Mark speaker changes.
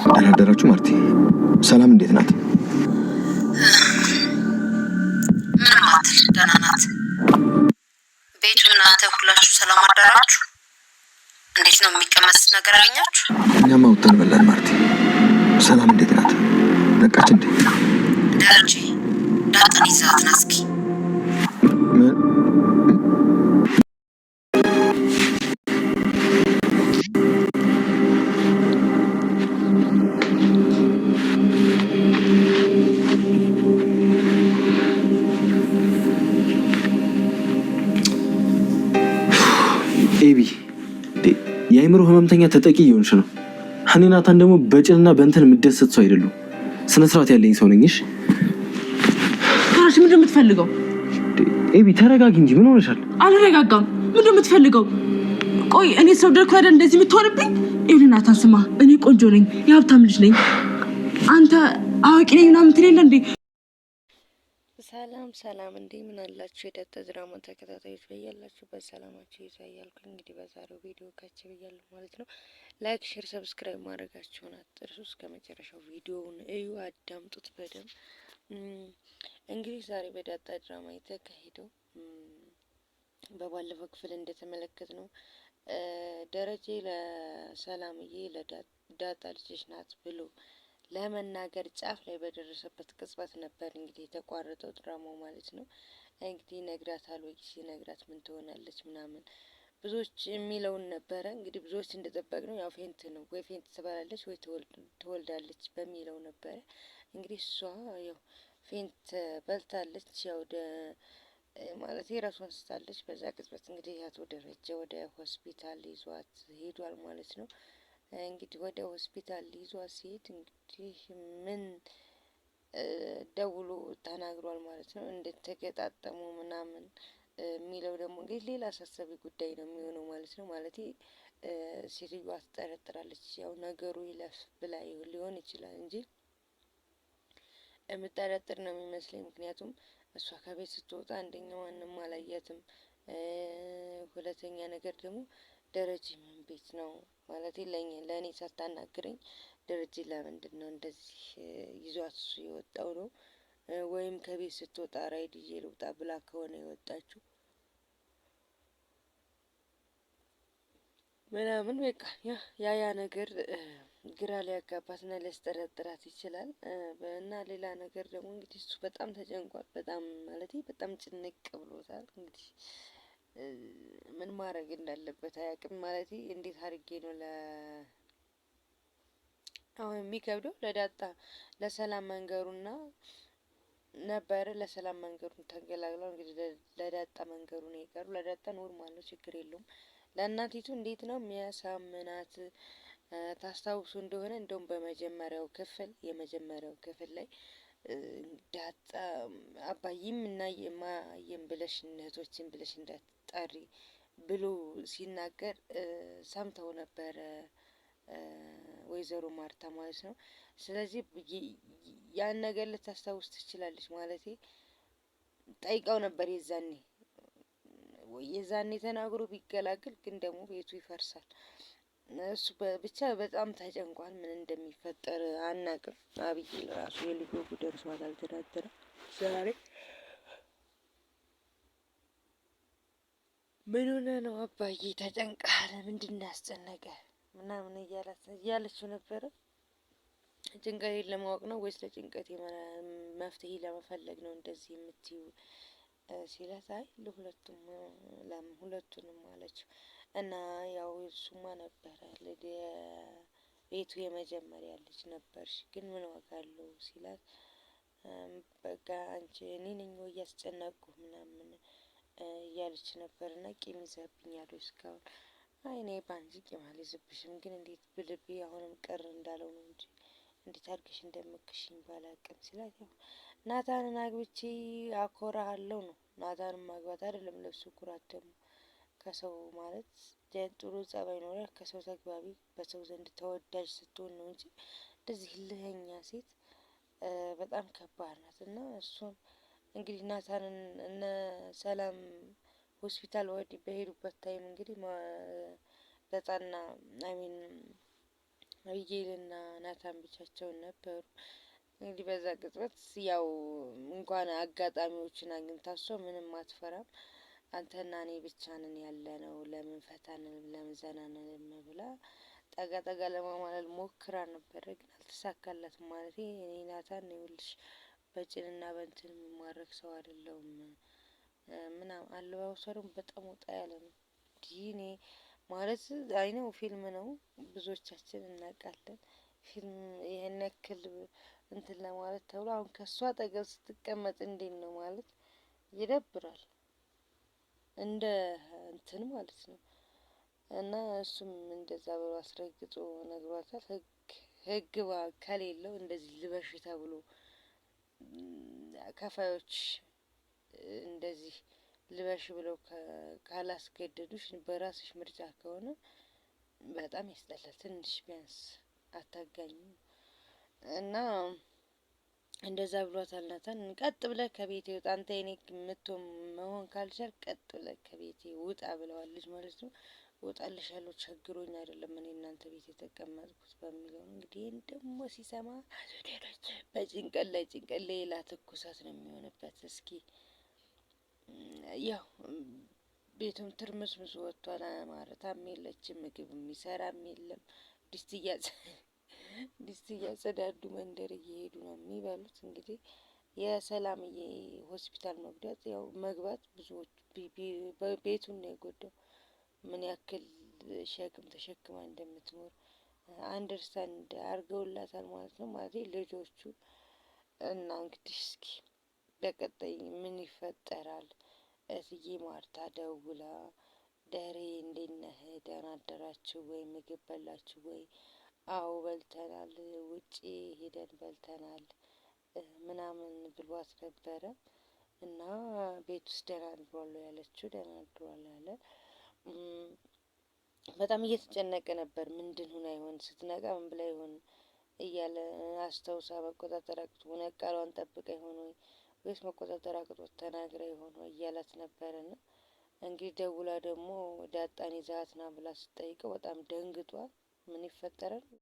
Speaker 1: ደህና አደራችሁ ማርቲ። ሰላም እንዴት ናት?
Speaker 2: ምንም አትል፣ ደህና ናት። ቤቱ እናንተ ሁላችሁ ሰላም አደራችሁ? እንዴት ነው? የሚቀመስ ነገር አገኛችሁ?
Speaker 1: እኛማ ወጥተን በላን ማርቲ። ሰላም እንዴት ናት? ነቃች እንዴ?
Speaker 2: ደረጀ ዳጣን ይዛት ና እስኪ።
Speaker 1: ኤቢ የአይምሮ ህመምተኛ ተጠቂ እየሆንሽ ነው። ሀኒናታን ደግሞ በጭንና በእንትን የምደሰት ሰው አይደሉም። ስነ ስርዓት ያለኝ ሰው ነኝሽ።
Speaker 3: ታሽ ምንድን ነው የምትፈልገው?
Speaker 1: ኤቢ ተረጋጊ እንጂ ምን ሆነሻል?
Speaker 3: አልረጋጋም። ምንድን ነው የምትፈልገው? ቆይ እኔ ሰው ደርኩ አይደል እንደዚህ የምትሆንብኝ? ኤሊናታን ስማ፣ እኔ ቆንጆ ነኝ፣ የሀብታም ልጅ ነኝ። አንተ አዋቂ ነኝ ምናምን ትሌለ እንዴ?
Speaker 4: ሰላም እንዴ ምን አላችሁ? የዳጣ ድራማ ተከታታዮች በያላችሁበት ሰላማችሁ ይብዛ እያልኩ እንግዲህ በዛሬው ቪዲዮ ካች ብያለሁ ማለት ነው። ላይክ፣ ሼር፣ ሰብስክራይብ ማድረጋችሁን አትርሱ። እስከ መጨረሻው ቪዲዮውን እዩ፣ አዳምጡት በደንብ። እንግዲህ ዛሬ በዳጣ ድራማ የተካሄደው በባለፈው ክፍል እንደተመለከት ነው ደረጀ ለሰላምዬ ለዳጣ ልጅሽ ናት ብሎ ለመናገር ጫፍ ላይ በደረሰበት ቅጽበት ነበር እንግዲህ የተቋረጠው ድራማው ማለት ነው። እንግዲህ ነግራታል ወይ ሲነግራት ምን ትሆናለች ምናምን ብዙዎች የሚለውን ነበረ። እንግዲህ ብዙዎች እንደጠበቅነው ያው ፌንት ነው ወይ ፌንት ትበላለች ወይ ትወልዳለች በሚለው ነበረ። እንግዲህ እሷ ያው ፌንት በልታለች፣ ያው ማለት የራሷን ስታለች። በዛ ቅጽበት እንግዲህ አቶ ደረጀ ወደ ሆስፒታል ይዟት ሄዷል ማለት ነው። እንግዲህ ወደ ሆስፒታል ይዟት ሲሄድ እንግዲህ ምን ደውሎ ተናግሯል ማለት ነው። እንደተገጣጠሙ ምናምን የሚለው ደግሞ እንግዲህ ሌላ አሳሳቢ ጉዳይ ነው የሚሆነው ማለት ነው። ማለት ሴትዮዋ ትጠረጥራለች። ያው ነገሩ ይለፍ ብላ ሊሆን ይችላል እንጂ የምጠረጥር ነው የሚመስለኝ። ምክንያቱም እሷ ከቤት ስትወጣ አንደኛ ማንም አላያትም፣ ሁለተኛ ነገር ደግሞ ደረጀ ምን ቤት ነው ማለት ለእኔ ሳታናግረኝ ደረጀ ለምንድን ነው እንደዚህ ይዟት እሱ የወጣው ነው ወይም ከቤት ስትወጣ ራይድ ይዤ ልውጣ ብላ ከሆነ የወጣችው ምናምን በቃ ያ ነገር ግራ ሊያጋባትና ሊያስጠረጥራት ይችላል። እና ሌላ ነገር ደግሞ እንግዲህ እሱ በጣም ተጨንቋል። በጣም ማለት በጣም ጭንቅ ብሎታል። እንግዲህ ምን ማድረግ እንዳለበት አያውቅም። ማለት እንዴት አድርጌ ነው አሁን የሚከብደው ለዳጣ ለሰላም መንገሩና ነበረ። ለሰላም መንገሩን ተገላግሏል። እንግዲህ ለዳጣ መንገሩ ነው የቀሩ። ለዳጣ ኖርማል ነው፣ ችግር የለውም። ለእናቲቱ እንዴት ነው የሚያሳምናት? ታስታውሱ እንደሆነ እንደውም የመጀመሪያው ክፍል ላይ ዳጣ አባይም እና የማየም ብለሽ እህቶችን ብለሽ እንዳትጠሪ ብሎ ሲናገር ሰምተው ነበረ ወይዘሮ ማርታ ማለት ነው። ስለዚህ ያን ነገር ልታስታውስ ትችላለች ማለት ጠይቀው ነበር የዛኔ ተናግሮ ቢገላግል፣ ግን ደግሞ ቤቱ ይፈርሳል። እሱ ብቻ በጣም ተጨንቋል። ምን እንደሚፈጠር አናቅም። አብዬ ለራሱ የልጆ ደርሷት አልተዳደረም ዛሬ። ምን ሆነ ነው አባዬ ተጨንቃለ? ምንድን ያስጨነቀ ምናምን እያለችው ነበረ። ጭንቀቴን ለማወቅ ነው ወይስ ለጭንቀቴ መፍትሄ ለመፈለግ ነው እንደዚህ የምትዩ ሲላት፣ አይ ሁለቱንም አለችው። እና ያው እሱማ ነበረ ቤቱ የመጀመሪያ ልጅ ነበርሽ፣ ግን ምን ዋጋ አለው ሲላት፣ በቃ አንቺ እኔ ነኝ ወይ እያስጨነቅኩ ምናምን እያለች ነበር። እና ቂም ይዘብኛል እስካሁን። አይ እኔ ባንቺ ቂም አልይዝብሽም፣ ግን እንዴት ብልቤ አሁንም ቅር እንዳለው ነው እንጂ እንዴት አድርገሽ እንደምክሽኝ ባላቅም ሲላት፣ ያው ናታንን አግብቼ አኮራሃለሁ ነው። ናታንን ማግባት አይደለም ለሱ ኩራት፣ ደግሞ ከሰው ማለት ጥሩ ጸባይ ኖረህ ከሰው ተግባቢ በሰው ዘንድ ተወዳጅ ስትሆን ነው እንጂ እንደዚህ ልህኛ ሴት በጣም ከባድ ናት። እና እሷም እንግዲህ ናታንን እነ ሰላም ሆስፒታል ወዲህ በሄዱበት ታይም እንግዲህ ዳጣና አቢጌልና ናታን ብቻቸውን ነበሩ። እንግዲህ በዛ ቅጽበት ያው እንኳን አጋጣሚዎችን አግኝታ እሷ ምንም አትፈራም። አንተና እኔ ብቻ ነን ያለነው፣ ለምን ፈታንን፣ ለምን ዘናንን ብላ ጠጋ ጠጋ ለማማለል ሞክራ ነበረ፣ ግን አልተሳካላትም። ማለት እኔ ናታን ይኸውልሽ በጭንና በእንትን የምማረክ ሰው አይደለሁም ምናምን። አለባበሷ ደግሞ በጣም ወጣ ያለ ነው። እንዲህ እኔ ማለት አይነው ፊልም ነው፣ ብዙዎቻችን እናውቃለን። ፊልም ይሄን ያክል እንትን ለማለት ተብሎ አሁን ከእሷ አጠገብ ስትቀመጥ እንዴት ነው ማለት ይደብራል። እንደ እንትን ማለት ነው። እና እሱም እንደዛ ብሎ አስረግጦ ነግሯታል። ህግ ከሌለው እንደዚህ ልበሽ ተብሎ ከፋዮች እንደዚህ ልበሽ ብለው ካላስገደዱሽ በራስሽ ምርጫ ከሆነ በጣም ያስጠላል። ትንሽ ቢያንስ አታጋኝም። እና እንደዛ ብሏታል ናታን። ቀጥ ብለህ ከቤቴ ውጣ፣ አንተ የኔ ምትሆን መሆን ካልቻል ቀጥ ብለህ ከቤቴ ውጣ ብለዋለች ማለት ነው። እወጣልሻለሁ ቸግሮኝ አይደለም እኔ እናንተ ቤት የተቀመጥኩት በሚለው እንግዲህ ይህን ደግሞ ሲሰማ በጭንቀት ላይ ጭንቀት ሌላ ትኩሳት ነው የሚሆንበት። እስኪ ያው ቤቱም ትርምስምስ ወጥቷል። ማረታም የለችም፣ ምግብ የሚሰራም የለም። ድስት እያጸዳዱ መንደር እየሄዱ ነው የሚበሉት። እንግዲህ የሰላምዬ ሆስፒታል መግባት ብዙዎች ቤቱን ነው የጎዳው። ምን ያክል ሸክም ተሸክማ እንደምትኖር አንደርስታንድ አድርገውላታል ማለት ነው። ማለት ልጆቹ እና እንግዲህ እስኪ በቀጣይ ምን ይፈጠራል? እትዬ ማርታ ደውላ ደሬ እንዴት ነህ? ደህና አደራችሁ ወይ? ምግብ በላችሁ ወይ? አዎ በልተናል፣ ውጪ ሄደን በልተናል ምናምን ብሏት ነበረ። እና ቤት ውስጥ ደህና አድሯል ያለችው፣ ደህና አድሯል ያለ በጣም እየተጨነቀ ነበር። ምንድን ሆና ይሆን? ስትነቃ ምን ብላ ይሆን እያለ አስታውሳ መቆጣጠር አቅቶ ቃሏን ጠብቃ ይሆን ወይስ መቆጣጠር አቅቶት ተናግራ ይሆን እያላት ነበረና እንግዲህ ደውላ ደግሞ ዳጣን ይዛት ና ብላ ስትጠይቀው በጣም ደንግጧል። ምን ይፈጠራል?